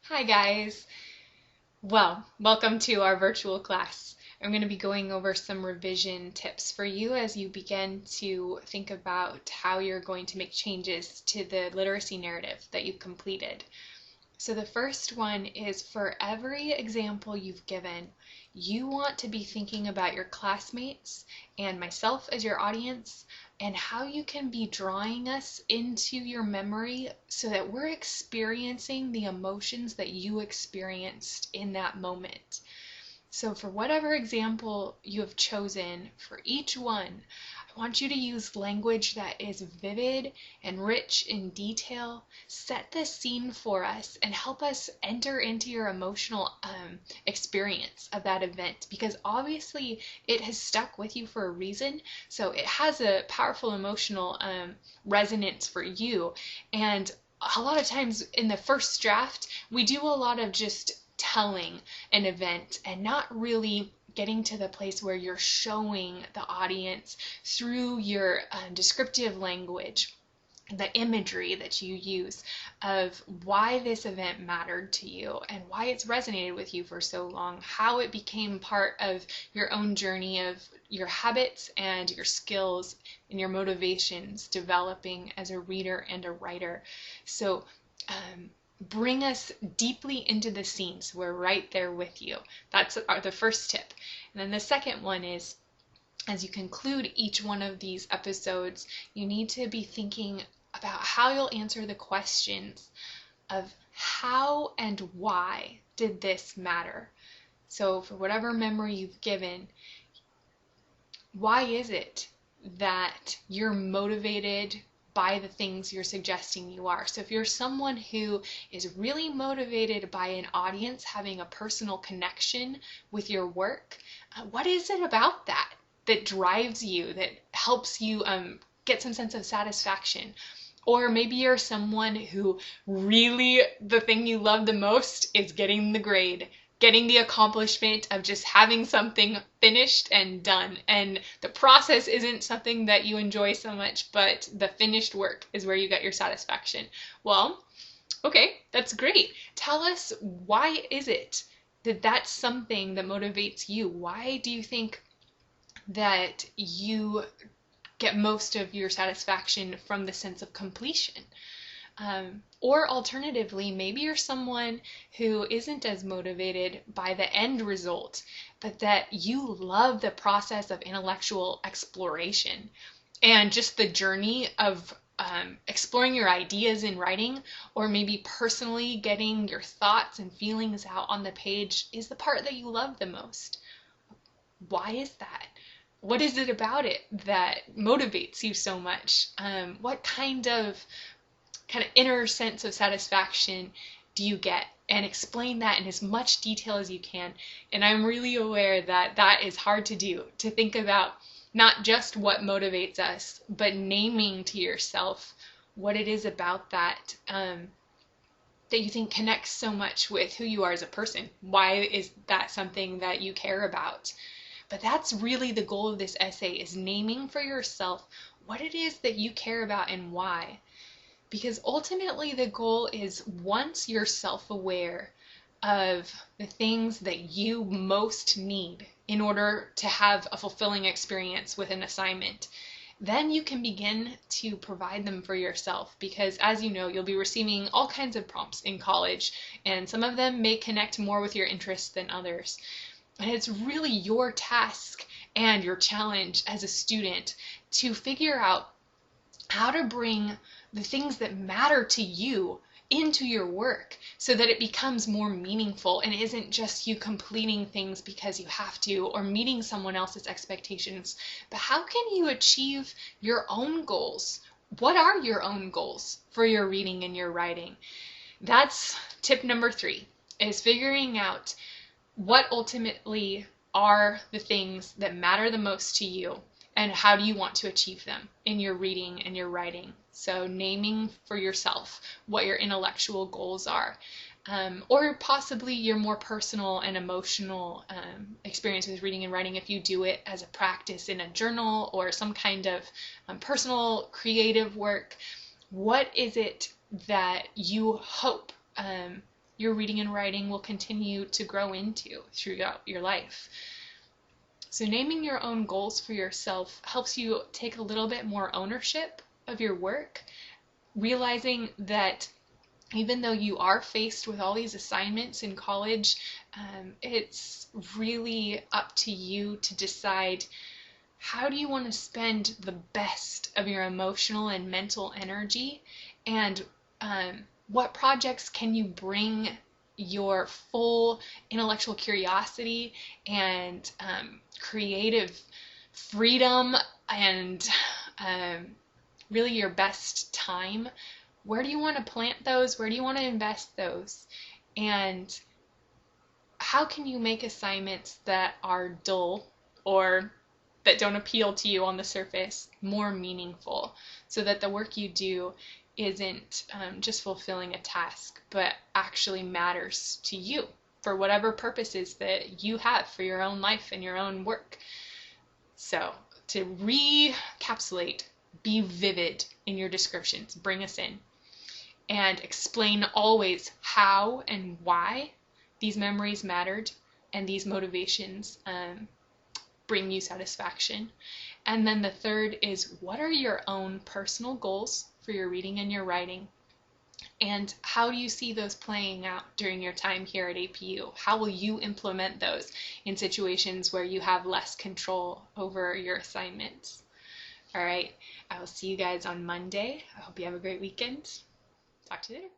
Hi guys! Well, welcome to our virtual class. I'm going to be going over some revision tips for you as you begin to think about how you're going to make changes to the literacy narrative that you've completed. So the first one is for every example you've given, you want to be thinking about your classmates and myself as your audience and how you can be drawing us into your memory so that we're experiencing the emotions that you experienced in that moment. So for whatever example you have chosen, for each one, I want you to use language that is vivid and rich in detail. Set the scene for us and help us enter into your emotional experience of that event, because obviously it has stuck with you for a reason. So it has a powerful emotional resonance for you. And a lot of times in the first draft, we do a lot of just telling an event and not really getting to the place where you're showing the audience through your descriptive language, the imagery that you use of why this event mattered to you and why it's resonated with you for so long, how it became part of your own journey of your habits and your skills and your motivations developing as a reader and a writer. So bring us deeply into the scene so we're right there with you. That's the first tip. And then the second one is, as you conclude each one of these episodes, you need to be thinking about how you'll answer the questions of how and why did this matter. So for whatever memory you've given, why is it that you're motivated by the things you're suggesting you are? So if you're someone who is really motivated by an audience having a personal connection with your work, what is it about that drives you, that helps you get some sense of satisfaction? Or maybe you're someone who really, the thing you love the most is getting the grade, getting the accomplishment of just having something finished and done. And the process isn't something that you enjoy so much, but the finished work is where you get your satisfaction. Well, okay, that's great. Tell us, why is it that that's something that motivates you? Why do you think that you get most of your satisfaction from the sense of completion? Or alternatively, maybe you're someone who isn't as motivated by the end result, but that you love the process of intellectual exploration and just the journey of exploring your ideas in writing, or maybe personally getting your thoughts and feelings out on the page is the part that you love the most. Why is that? What is it about it that motivates you so much? What kind of inner sense of satisfaction do you get? And explain that in as much detail as you can. And I'm really aware that that is hard to do, to think about not just what motivates us, but naming to yourself what it is about that that you think connects so much with who you are as a person. Why is that something that you care about? But that's really the goal of this essay, is naming for yourself what it is that you care about and why. Because ultimately the goal is, once you're self-aware of the things that you most need in order to have a fulfilling experience with an assignment, then you can begin to provide them for yourself. Because as you know, you'll be receiving all kinds of prompts in college, and some of them may connect more with your interests than others. And it's really your task and your challenge as a student to figure out how to bring the things that matter to you into your work so that it becomes more meaningful and isn't just you completing things because you have to or meeting someone else's expectations. But how can you achieve your own goals? What are your own goals for your reading and your writing? That's tip number 3, is figuring out what ultimately are the things that matter the most to you, and how do you want to achieve them in your reading and your writing. So naming for yourself what your intellectual goals are, or possibly your more personal and emotional experience with reading and writing, if you do it as a practice in a journal or some kind of personal creative work. What is it that you hope your reading and writing will continue to grow into throughout your life. So naming your own goals for yourself helps you take a little bit more ownership of your work, realizing that even though you are faced with all these assignments in college, it's really up to you to decide, how do you want to spend the best of your emotional and mental energy, and what projects can you bring your full intellectual curiosity and creative freedom and really your best time? Where do you want to plant those? Where do you want to invest those? And how can you make assignments that are dull or that don't appeal to you on the surface more meaningful, so that the work you do isn't just fulfilling a task, but actually matters to you for whatever purposes that you have for your own life and your own work. So to recapsulate, be vivid in your descriptions, bring us in, and explain always how and why these memories mattered and these motivations bring you satisfaction. And then the third is, what are your own personal goals for your reading and your writing? And how do you see those playing out during your time here at APU? How will you implement those in situations where you have less control over your assignments? All right, I will see you guys on Monday. I hope you have a great weekend. Talk to you later.